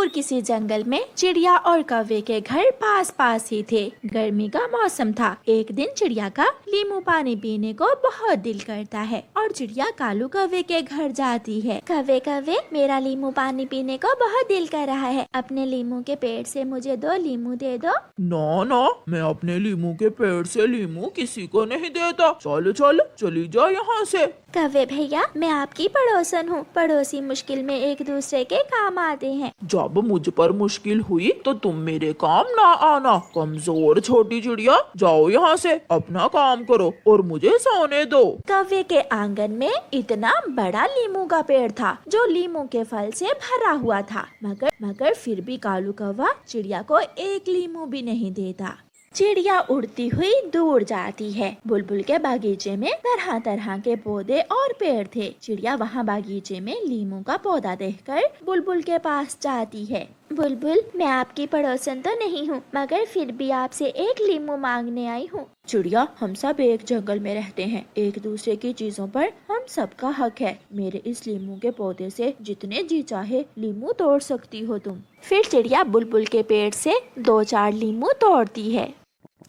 दूर किसी जंगल में चिड़िया और कौवे के घर पास पास ही थे। गर्मी का मौसम था। एक दिन चिड़िया का नींबू पानी पीने को बहुत दिल करता है और चिड़िया कालू कौवे के घर जाती है। कौवे कौवे, मेरा नींबू पानी पीने को बहुत दिल कर रहा है, अपने नींबू के पेड़ से मुझे 2 नींबू दे दो। ना ना, मैं अपने नींबू के पेड़ से नींबू किसी को नहीं देता। चलो चलो, चली जा यहाँ से। कौवे भैया, मैं आपकी पड़ोसन हूँ। पड़ोसी मुश्किल में एक दूसरे के काम आते हैं। जब मुझ पर मुश्किल हुई तो तुम मेरे काम ना आना। कमजोर छोटी चिड़िया, जाओ यहाँ से, अपना काम करो और मुझे सोने दो। कौवे के आंगन में इतना बड़ा नींबू का पेड़ था जो नींबू के फल से भरा हुआ था, मगर फिर भी कालू कौवा चिड़िया को एक नींबू भी नहीं देता। चिड़िया उड़ती हुई दूर जाती है। बुलबुल के बागीचे में तरह तरह के पौधे और पेड़ थे। चिड़िया वहाँ बागीचे में नींबू का पौधा देखकर बुलबुल के पास जाती है। बुलबुल, मैं आपकी पड़ोसन तो नहीं हूँ, मगर फिर भी आपसे एक नींबू मांगने आई हूँ। चिड़िया, हम सब एक जंगल में रहते हैं, एक दूसरे की चीजों पर हम सबका हक है। मेरे इस नींबू के पौधे से जितने जी चाहे नींबू तोड़ सकती हो तुम। फिर चिड़िया बुलबुल के पेड़ से 2-4 नींबू तोड़ती है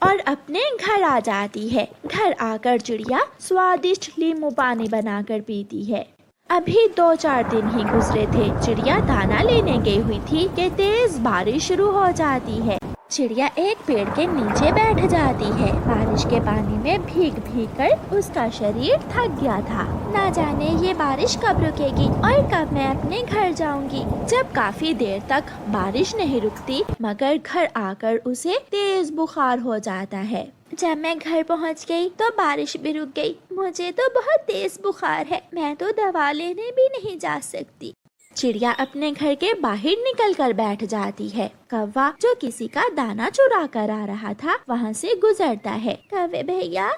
और अपने घर आ जाती है। घर आकर चिड़िया स्वादिष्ट नींबू पानी बनाकर पीती है। अभी 2-4 दिन ही गुजरे थे। चिड़िया दाना लेने गई हुई थी कि तेज बारिश शुरू हो जाती है। चिड़िया एक पेड़ के नीचे बैठ जाती है। बारिश के पानी में भीग भीग कर उसका शरीर थक गया था। ना जाने ये बारिश कब रुकेगी और कब मैं अपने घर जाऊंगी। जब काफी देर तक बारिश नहीं रुकती, मगर घर आकर उसे तेज बुखार हो जाता है। जब मैं घर पहुंच गई तो बारिश भी रुक गई। मुझे तो बहुत तेज बुखार है, मैं तो दवा लेने भी नहीं जा सकती। चिड़िया अपने घर के बाहर निकल कर बैठ जाती है। कौवा, जो किसी का दाना चुरा कर आ रहा था, वहाँ से गुजरता है। कौवे भैया,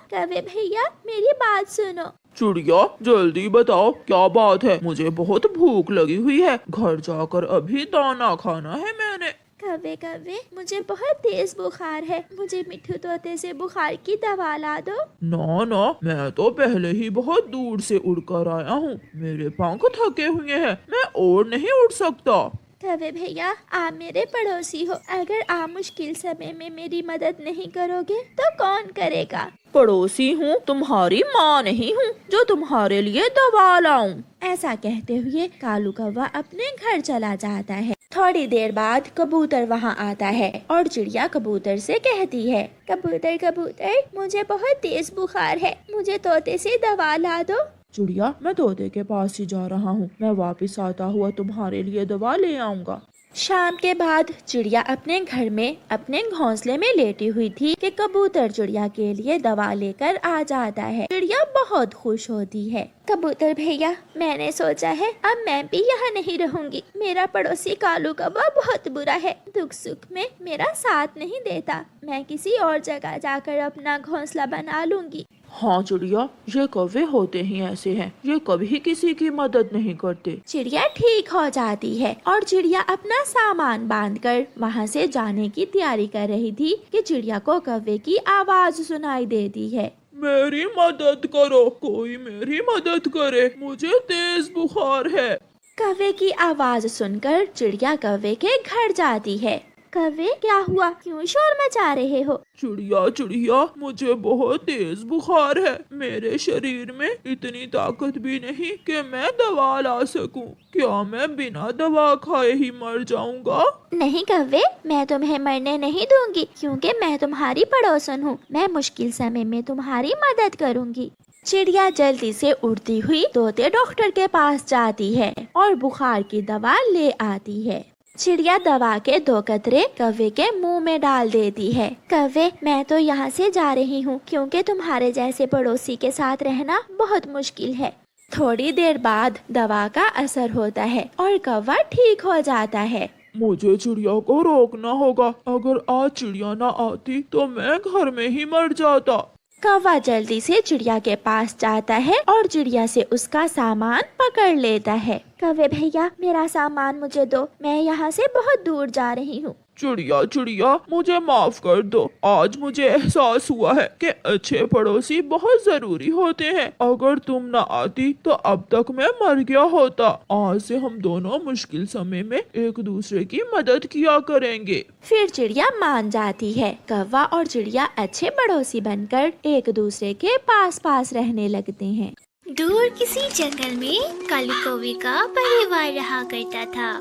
मेरी बात सुनो। चिड़िया, जल्दी बताओ क्या बात है। मुझे बहुत भूख लगी हुई है, घर जाकर अभी दाना खाना है मैंने। कौवे कौवे, मुझे बहुत तेज बुखार है, मुझे मिट्ठू तोते से बुखार की दवा ला दो। ना ना, मैं तो पहले ही बहुत दूर से उड़कर आया हूँ, मेरे पंख थके हुए हैं, मैं और नहीं उड़ सकता। कौवे भैया, आप मेरे पड़ोसी हो, अगर आप मुश्किल समय में मेरी मदद नहीं करोगे तो कौन करेगा। पड़ोसी हूँ, तुम्हारी माँ नहीं हूँ जो तुम्हारे लिए दवा लाऊं। ऐसा कहते हुए कालू कौवा अपने घर चला जाता है। थोड़ी देर बाद कबूतर वहाँ आता है और चिड़िया कबूतर से कहती है, कबूतर कबूतर, मुझे बहुत तेज बुखार है, मुझे तोते से दवा ला दो। चिड़िया, मैं तोते के पास ही जा रहा हूँ, मैं वापस आता हुआ तुम्हारे लिए दवा ले आऊंगा। शाम के बाद चिड़िया अपने घर में अपने घोंसले में लेटी हुई थी कि कबूतर चिड़िया के लिए दवा लेकर आ जाता है। चिड़िया बहुत खुश होती है। कबूतर भैया, मैंने सोचा है अब मैं भी यहाँ नहीं रहूंगी। मेरा पड़ोसी कालू कौवा बहुत बुरा है, दुख सुख में मेरा साथ नहीं देता। मैं किसी और जगह जाकर अपना घोंसला बना लूंगी। हाँ चिड़िया, ये कौवे होते ही ऐसे हैं, ये कभी किसी की मदद नहीं करते। चिड़िया ठीक हो जाती है और चिड़िया अपना सामान बांधकर वहाँ से जाने की तैयारी कर रही थी कि चिड़िया को कौवे की आवाज सुनाई देती है, मेरी मदद करो, कोई मेरी मदद करे, मुझे तेज बुखार है। कौवे की आवाज सुनकर चिड़िया कौवे के घर जाती है। कौवे, क्या हुआ, क्यों शोर मचा रहे हो। चिड़िया चिड़िया, मुझे बहुत तेज बुखार है, मेरे शरीर में इतनी ताकत भी नहीं कि मैं दवा ला सकूं। क्या मैं बिना दवा खाए ही मर जाऊंगा। नहीं कौवे, मैं तुम्हें मरने नहीं दूंगी, क्योंकि मैं तुम्हारी पड़ोसन हूँ। मैं मुश्किल समय में तुम्हारी मदद करूँगी। चिड़िया जल्दी से उड़ती हुई तोते डॉक्टर के पास जाती है और बुखार की दवा ले आती है। चिड़िया दवा के 2 कतरे कौवे के मुंह में डाल देती है। कौवे, मैं तो यहाँ से जा रही हूँ, क्योंकि तुम्हारे जैसे पड़ोसी के साथ रहना बहुत मुश्किल है। थोड़ी देर बाद दवा का असर होता है और कौवा ठीक हो जाता है। मुझे चिड़िया को रोकना होगा, अगर आज चिड़िया ना आती तो मैं घर में ही मर जाता। कौवा जल्दी से चिड़िया के पास जाता है और चिड़िया से उसका सामान पकड़ लेता है। कौवे भैया, मेरा सामान मुझे दो, मैं यहाँ से बहुत दूर जा रही हूँ। चिड़िया चिड़िया मुझे माफ कर दो। आज मुझे एहसास हुआ है कि अच्छे पड़ोसी बहुत जरूरी होते हैं। अगर तुम न आती तो अब तक मैं मर गया होता। आज से हम दोनों मुश्किल समय में एक दूसरे की मदद किया करेंगे। फिर चिड़िया मान जाती है। कौवा और चिड़िया अच्छे पड़ोसी बनकर एक दूसरे के पास पास रहने लगते हैं। दूर किसी जंगल में कालू कौवे का परिवार रहा करता था।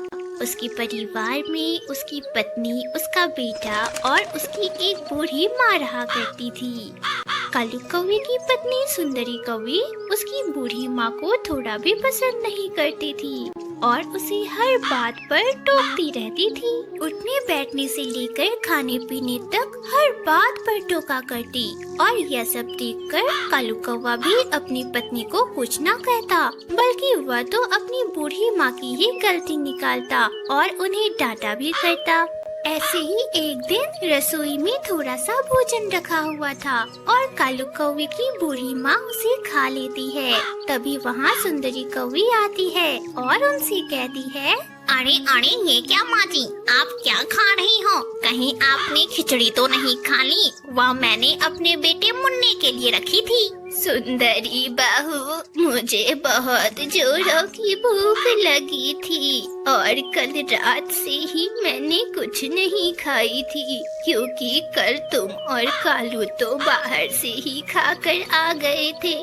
उसके परिवार में उसकी पत्नी, उसका बेटा और उसकी एक बूढ़ी माँ रहा करती थी। कालू कौवे की पत्नी सुंदरी कौवी उसकी बूढ़ी माँ को थोड़ा भी पसंद नहीं करती थी और उसे हर बात पर टोकती रहती थी। उठने बैठने से लेकर खाने पीने तक हर बात पर टोका करती और यह सब देखकर कालू कौवा भी अपनी पत्नी को कुछ न कहता, बल्कि वह तो अपनी बूढ़ी माँ की ही गलती निकालता और उन्हें डांटा भी करता। ऐसे ही एक दिन रसोई में थोड़ा सा भोजन रखा हुआ था और कालू कौवे की बूढ़ी माँ उसे खा लेती है। तभी वहाँ सुंदरी कौवी आती है और उनसे कहती है, अरे अरे ये क्या माँ जी, आप क्या खा रही हो? कहीं आपने खिचड़ी तो नहीं खा ली? वह मैंने अपने बेटे मुन्ने के लिए रखी थी। सुंदरी बहू, मुझे बहुत जोरों की भूख लगी थी और कल रात से ही मैंने कुछ नहीं खाई थी, क्योंकि कल तुम और कालू तो बाहर से ही खाकर आ गए थे।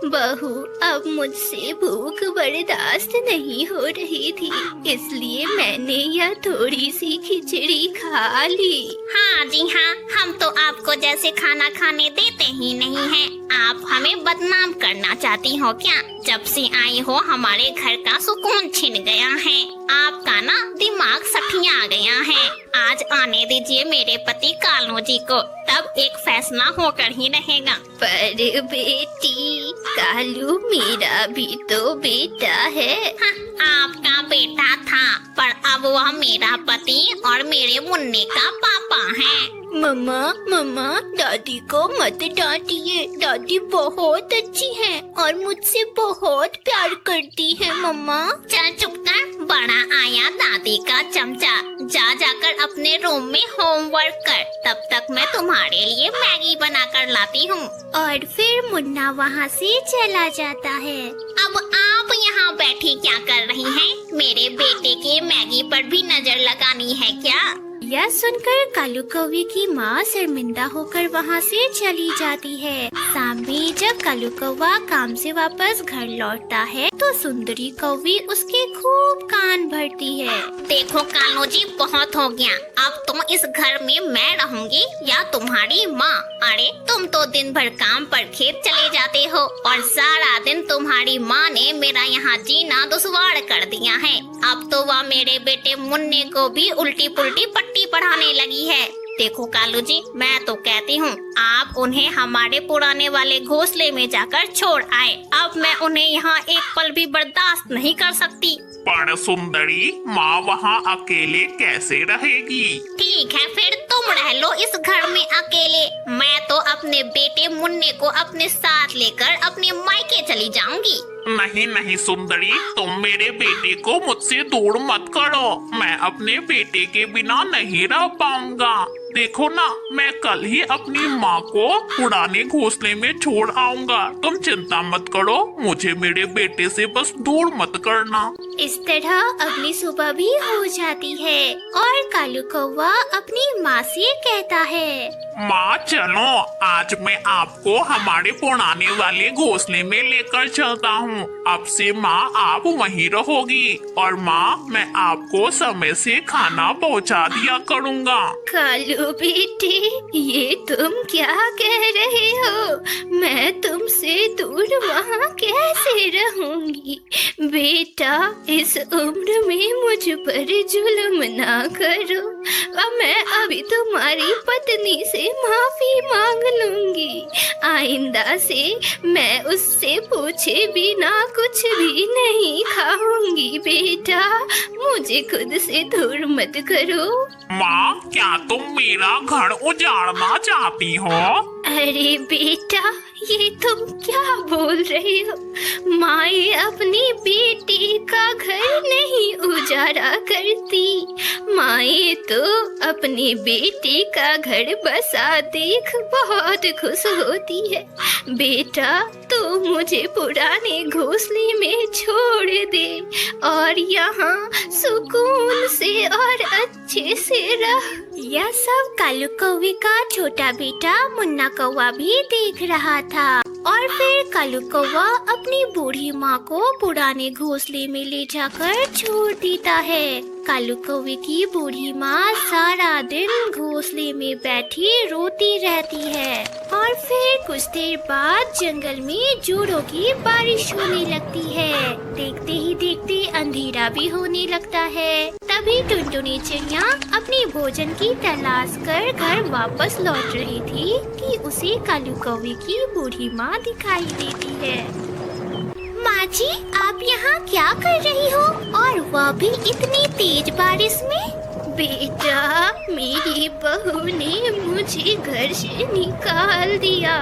बहू, अब मुझसे भूख बर्दाश्त नहीं हो रही थी, इसलिए मैंने यह थोड़ी सी खिचड़ी खा ली। हाँ जी हाँ, हम तो आपको जैसे खाना खाने देते ही नहीं हैं। आप हमें बदनाम करना चाहती हो क्या? जब से आई हो हमारे घर का सुकून छिन गया है। आपका ना दिमाग सठिया गया है। आज आने दीजिए मेरे पति कालू जी को, तब एक फैसला होकर ही रहेगा। पर बेटी, कालू मेरा भी तो बेटा है। हाँ, आपका बेटा था, पर अब वह मेरा पति और मेरे मुन्ने का पापा है। मम्मा मम्मा, दादी को मत डांटिए। दादी बहुत अच्छी है और मुझसे बहुत प्यार करती है। मम्मा चल चुप कर, बड़ा आया दादी का चमचा। जा जाकर अपने रूम में होमवर्क कर, तब तक मैं तुम्हारे लिए मैगी बना कर लाती हूँ। और फिर मुन्ना वहाँ से चला जाता है। अब आप यहाँ बैठी क्या कर रही हैं? मेरे बेटे की मैगी पर भी नजर लगानी है क्या? यह सुनकर कालू कौवे की माँ शर्मिंदा होकर वहाँ से चली जाती है। शाम में जब कालू कौवा काम से वापस घर लौटता है तो सुंदरी कौवी उसके खूब कान भरती है। देखो कालू जी, बहुत हो गया। अब तुम इस घर में मैं रहूंगी या तुम्हारी माँ? अरे तुम तो दिन भर काम पर खेत चले जाते हो और सारा दिन तुम्हारी माँ ने मेरा यहाँ जीना दुश्वार कर दिया है। अब तो वह मेरे बेटे मुन्ने को भी उल्टी पुल्टी पट्टी पढ़ाने लगी है। देखो कालू जी, मैं तो कहती हूँ आप उन्हें हमारे पुराने वाले घोंसले में जाकर छोड़ आए। अब मैं उन्हें यहाँ एक पल भी बर्दाश्त नहीं कर सकती। पर सुंदरी, माँ वहाँ अकेले कैसे रहेगी? ठीक है, फिर तुम रह लो इस घर में अकेले। मैं तो अपने बेटे मुन्ने को अपने साथ लेकर अपने मायके चली जाऊंगी। नहीं नहीं सुंदरी, तुम मेरे बेटे को मुझसे दूर मत करो। मैं अपने बेटे के बिना नहीं रह पाऊंगा। देखो ना, मैं कल ही अपनी माँ को पुराने घोंसले में छोड़ आऊंगा। तुम चिंता मत करो, मुझे मेरे बेटे से बस दूर मत करना। इस तरह अगली सुबह भी हो जाती है और कालू कौवा अपनी माँ से कहता है, माँ चलो, आज मैं आपको हमारे पुराने वाले घोंसले में लेकर चलता हूँ। अब से माँ आप वहीं रहोगी और माँ मैं आपको समय से खाना पहुँचा दिया करूँगा। कालू बेटे, ये तुम क्या कह रहे हो? मैं तुमसे दूर वहाँ कैसे रहूंगी? बेटा, इस उम्र में मुझ पर जुल्म ना करो। अब मैं अभी तुम्हारी पत्नी से माफी मांग लूंगी। आइंदा से मैं उससे पूछे बिना कुछ भी नहीं खाऊंगी। बेटा, मुझे खुद से दूर मत करो। माँ, क्या तुम मेरा घर उजाड़ना चाहती हो? अरे बेटा, ये तुम क्या बोल रहे हो? माँ ये अपनी बेटी का घर नहीं गुजारा करती। माए तो अपने बेटे का घर बसा देख बहुत खुश होती है। बेटा तो मुझे पुराने घोंसले में छोड़ दे और यहाँ सुकून से और अच्छे से रह। यह सब कालू कौवे का छोटा बेटा मुन्ना कौवा भी देख रहा था। और फिर कालू कौवा अपनी बूढ़ी माँ को पुराने घोंसले में ले जाकर छोड़ देता है। कालू कौवे की बूढ़ी माँ सारा दिन घोंसले में बैठी रोती रहती है। और फिर कुछ देर बाद जंगल में जोड़ों की बारिश होने लगती है। देखते ही देखते अंधेरा भी होने लगता है। तभी टुनटुनी चिड़िया अपनी भोजन की तलाश कर घर वापस लौट रही थी कि उसे कालू कौवे की बूढ़ी माँ दिखाई देती है। माँ जी, आप यहाँ क्या कर रही हो और वह भी इतनी तेज बारिश में? बेटा, मेरी बहू ने मुझे घर से निकाल दिया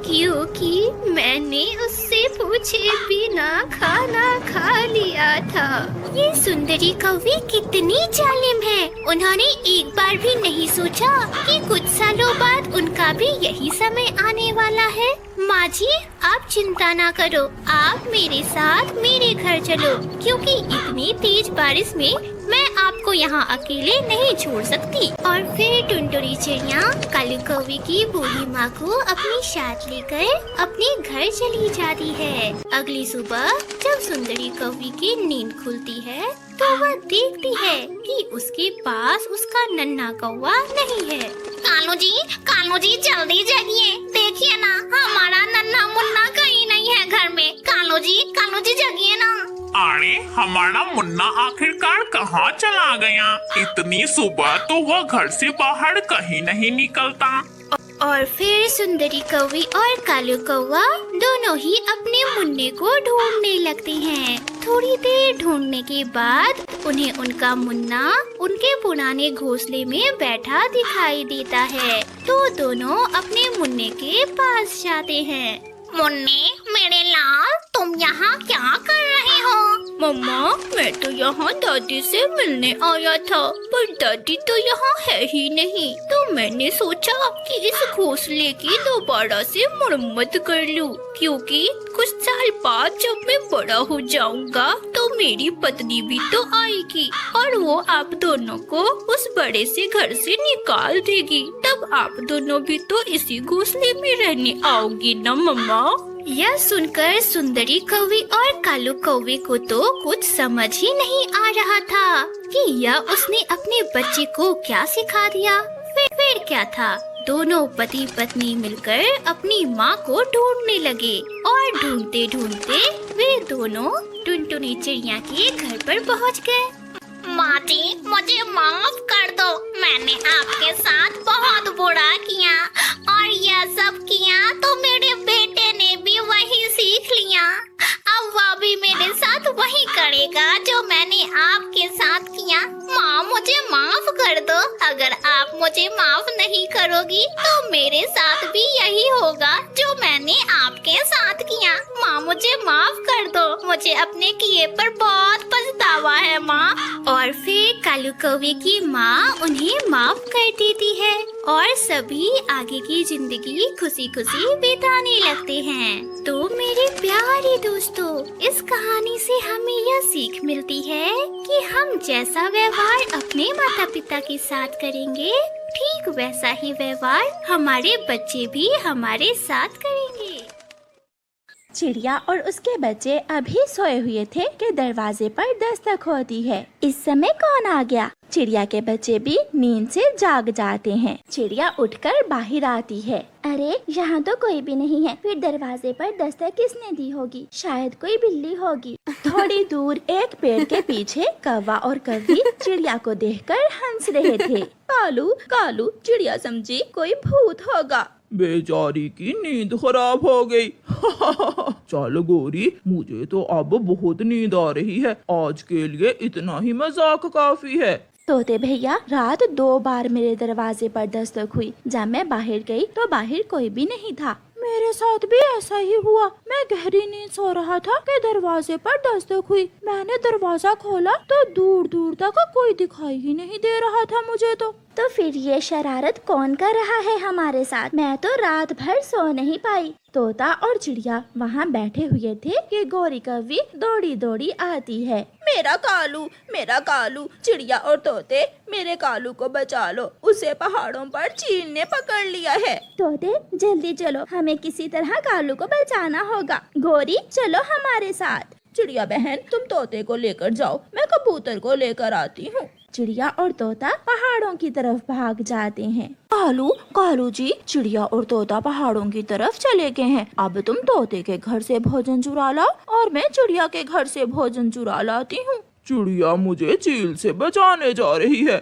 क्योंकि मैंने उससे पूछे बिना खाना खा लिया था। ये सुंदरी कौवी कितनी जालिम है। उन्होंने एक बार भी नहीं सोचा कि कुछ सालों बाद उनका भी यही समय आने वाला है। माँ जी, आप चिंता ना करो, आप मेरे साथ मेरे घर चलो क्योंकि इतनी तेज बारिश में मैं आपको यहाँ अकेले नहीं छोड़ सकती। और फिर टुनटुनी चिड़िया कालू कौवे की बूढ़ी माँ को अपनी साथ लेकर अपने घर चली जाती है। अगली सुबह जब सुंदरी कौवी की नींद खुलती है तो वह देखती है कि उसके पास उसका नन्हा कौवा नहीं है। कालू जी जल्दी जागिए, देखिए ना हमारा नन्हा मुन्ना कहीं नहीं है घर में। कालू जी जागिए ना। अरे हमारा मुन्ना आखिरकार कहाँ चला गया? इतनी सुबह तो वह घर से बाहर कहीं नहीं निकलता। और फिर सुंदरी कौवी और कालू कौवा दोनों ही अपने मुन्ने को ढूंढने लगते हैं। थोड़ी देर ढूंढने के बाद उन्हें उनका मुन्ना उनके पुराने घोंसले में बैठा दिखाई देता है। तो दोनों अपने मुन्ने के पास जाते हैं। मुन्ने मेरे लाल, तुम यहाँ क्या कर रहे हो? मम्मा, मैं तो यहाँ दादी से मिलने आया था, पर दादी तो यहाँ है ही नहीं। तो मैंने सोचा कि इस घोंसले की दोबारा से मरम्मत कर लूं, क्योंकि कुछ साल बाद जब मैं बड़ा हो जाऊंगा तो मेरी पत्नी भी तो आएगी और वो आप दोनों को उस बड़े से घर से निकाल देगी। तब आप दोनों भी तो इसी घोंसले में रहने आओगी ना मम्मा। यह सुनकर सुंदरी कौवी और कालू कौवे को तो कुछ समझ ही नहीं आ रहा था कि यह उसने अपने बच्चे को क्या सिखा दिया। फिर क्या था? दोनों पति पत्नी मिलकर अपनी माँ को ढूंढने लगे और ढूंढते ढूंढते वे दोनों टुनटुनी चिड़िया के घर पर पहुँच गए। माँ जी, मुझे माफ कर दो, मैंने आपके साथ बहुत बुरा किया और यह सब किया तो मेरे बेटे ने भी वही सीख लिया। अब वह भी मेरे साथ वही करेगा जो मैंने आपके साथ किया। माँ, मुझे माफ कर दो। अगर आप मुझे माफ नहीं करोगी तो मेरे साथ भी यही होगा जो मैंने आपके साथ किया। माँ, मुझे माफ कर दो, मुझे अपने किए पर बहुत पछतावा है माँ। और फिर कालू कौवे की माँ उन्हें माफ कर देती है और सभी आगे की जिंदगी खुशी खुशी बिताने लगते हैं। तो मेरे प्यारे दोस्तों, इस कहानी से हमें यह सीख मिलती है कि हम जैसा व्यवहार अपने माता पिता के साथ करेंगे, ठीक वैसा ही व्यवहार हमारे बच्चे भी हमारे साथ करेंगे। चिड़िया और उसके बच्चे अभी सोए हुए थे कि दरवाजे पर दस्तक होती है। इस समय कौन आ गया? चिड़िया के बच्चे भी नींद से जाग जाते हैं। चिड़िया उठकर बाहर आती है। अरे, यहाँ तो कोई भी नहीं है। फिर दरवाजे पर दस्तक किसने दी होगी? शायद कोई बिल्ली होगी। थोड़ी दूर एक पेड़ के पीछे कौवा और कौवी चिड़िया को देखकर हंस रहे थे। कालू कालू, चिड़िया समझी कोई भूत होगा। बेचारी की नींद खराब हो गई। चल गोरी, मुझे तो अब बहुत नींद आ रही है। आज के लिए इतना ही मजाक काफी है। तोते भैया, रात 2 बार मेरे दरवाजे पर दस्तक हुई। जब मैं बाहर गई तो बाहर कोई भी नहीं था। मैं मेरे साथ भी ऐसा ही हुआ। मैं गहरी नींद सो रहा था कि दरवाजे पर दस्तक हुई। मैंने दरवाजा खोला तो दूर दूर तक कोई दिखाई ही नहीं दे रहा था मुझे। तो फिर ये शरारत कौन कर रहा है हमारे साथ? मैं तो रात भर सो नहीं पाई। तोता और चिड़िया वहाँ बैठे हुए थे कि गौरी कौवी दौड़ी दौड़ी आती है। मेरा कालू, चिड़िया और तोते, मेरे कालू को बचा लो, उसे पहाड़ों पर चील ने पकड़ लिया है। तोते जल्दी चलो, हमें किसी तरह कालू को बचाना होगा। गौरी चलो हमारे साथ। चिड़िया बहन तुम तोते को लेकर जाओ, मैं कबूतर को लेकर आती हूँ। चिड़िया और तोता पहाड़ों की तरफ भाग जाते हैं। कालू जी, चिड़िया और तोता पहाड़ों की तरफ चले गए हैं। अब तुम तोते के घर से भोजन चुरा लाओ और मैं चिड़िया के घर से भोजन चुरा लाती हूँ। चिड़िया मुझे चील से बचाने जा रही है।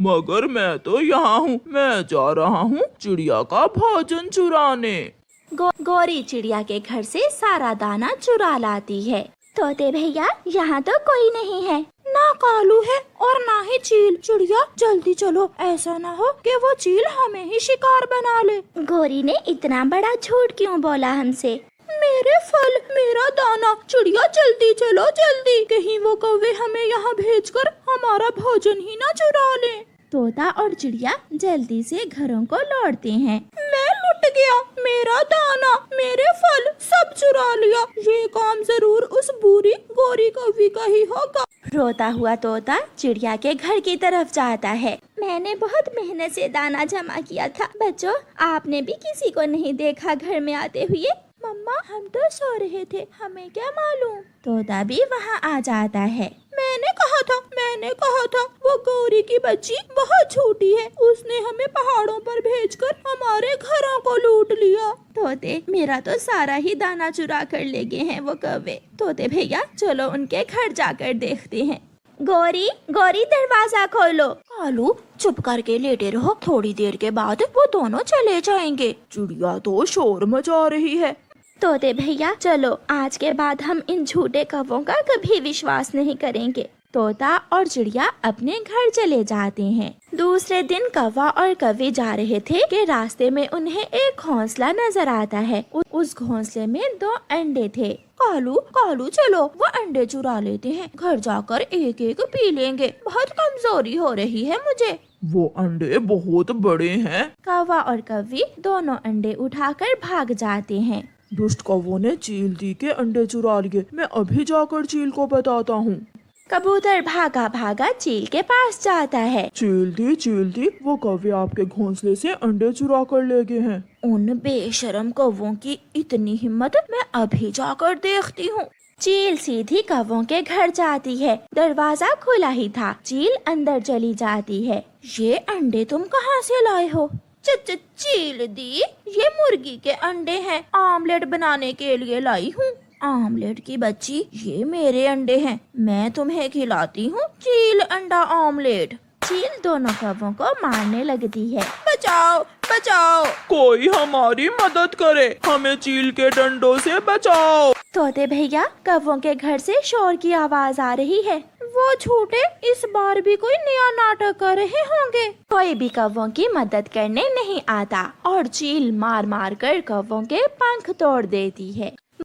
मगर मैं तो यहाँ हूँ, मैं जा रहा हूँ चिड़िया का भोजन चुराने। गौरी चिड़िया के घर से सारा दाना चुरा लाती है। तोते भैया यहाँ तो कोई नहीं है, ना कालू है और ना ही चील। चिड़िया जल्दी चलो, ऐसा ना हो कि वो चील हमें ही शिकार बना ले। गौरी ने इतना बड़ा झूठ क्यों बोला हमसे? मेरे फल, मेरा दाना। चिड़िया जल्दी चलो जल्दी, कहीं वो कौवे हमें यहाँ भेजकर हमारा भोजन ही ना चुरा ले। तोता और चिड़िया जल्दी से घरों को लौटते हैं। मैं लुट गया, मेरा दाना, मेरे फल सब चुरा लिया। ये काम जरूर उस बुरी गौरी कौवी का ही होगा। रोता हुआ तोता चिड़िया के घर की तरफ जाता है। मैंने बहुत मेहनत से दाना जमा किया था। बच्चों, आपने भी किसी को नहीं देखा घर में आते हुए? मम्मा हम तो सो रहे थे, हमें क्या मालूम। तोता भी वहाँ आ जाता है। मैंने कहा था वो गौरी की बच्ची बहुत छोटी है, उसने हमें पहाड़ों पर भेजकर हमारे घरों को लूट लिया। तोते मेरा तो सारा ही दाना चुरा कर ले गए हैं वो कौवे। तोते भैया चलो उनके घर जाकर देखते हैं। गौरी दरवाजा खोलो। कालू चुप करके लेटे रहो, थोड़ी देर के बाद वो दोनों चले जाएंगे। चिड़िया तो शोर मचा रही है। तोते भैया चलो, आज के बाद हम इन झूठे कौवों का कभी विश्वास नहीं करेंगे। तोता और चिड़िया अपने घर चले जाते हैं। दूसरे दिन कौवा और कौवी जा रहे थे कि रास्ते में उन्हें एक घोंसला नजर आता है। उस घोंसले में 2 अंडे थे। कालू चलो, वो अंडे चुरा लेते हैं, घर जाकर एक एक पी लेंगे, बहुत कमजोरी हो रही है मुझे। वो अंडे बहुत बड़े हैं। कौवा और कौवी दोनों अंडे उठाकर भाग जाते हैं। दुष्ट कौवों ने चील दी के अंडे चुरा लिए, मैं अभी जाकर चील को बताता हूँ। कबूतर भागा भागा चील के पास जाता है। चील दी, वो कौवे आपके घोंसले से अंडे चुरा कर ले गए हैं। उन बेशरम कौवों की इतनी हिम्मत, मैं अभी जाकर देखती हूँ। चील सीधी कौवों के घर जाती है। दरवाजा खुला ही था, चील अंदर चली जाती है। ये अंडे तुम कहाँ से लाए हो? चील दी, ये मुर्गी के अंडे हैं, आमलेट बनाने के लिए लाई हूँ। आमलेट की बच्ची, ये मेरे अंडे हैं, मैं तुम्हें खिलाती हूँ चील अंडा आमलेट। चील दोनों कौवों को मारने लगती है। बचाओ, कोई हमारी मदद करे, हमें चील के डंडों से बचाओ। तोते भैया कौवों के घर से शोर की आवाज आ रही है। वो झूठे इस बार भी कोई नया नाटक कर रहे होंगे। कोई भी कौवों की मदद करने नहीं आता और चील मार मार कर कौवों के पंख तोड़ देती है।